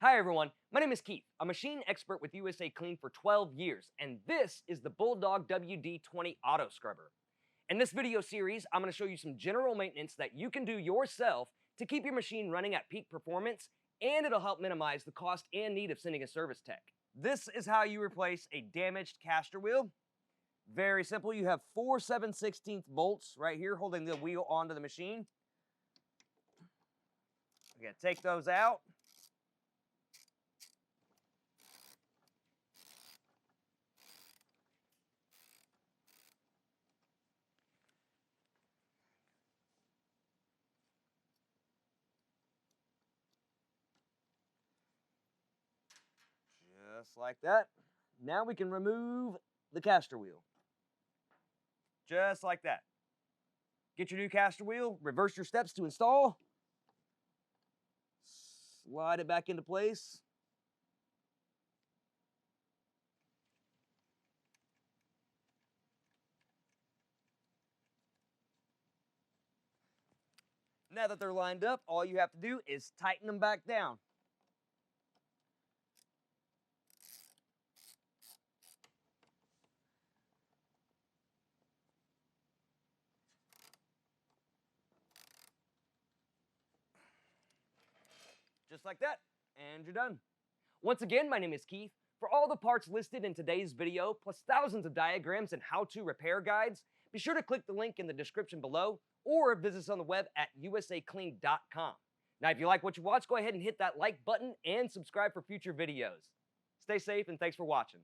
Hi everyone, my name is Keith, a machine expert with USA Clean for 12 years, and this is the Bulldog WD20 Auto Scrubber. In this video series, I'm going to show you some general maintenance that you can do yourself to keep your machine running at peak performance, and it'll help minimize the cost and need of sending a service tech. This is how you replace a damaged caster wheel. Very simple. You have 4 7/16 bolts right here holding the wheel onto the machine. We're going to take those out. Just like that. Now we can remove the caster wheel. Just like that. Get your new caster wheel, reverse your steps to install. Slide it back into place. Now that they're lined up, all you have to do is tighten them back down. Just like that, and you're done. Once again, my name is Keith. For all the parts listed in today's video, plus thousands of diagrams and how-to repair guides, be sure to click the link in the description below or visit us on the web at USACLEAN.com. Now, if you like what you watch, go ahead and hit that like button and subscribe for future videos. Stay safe and thanks for watching.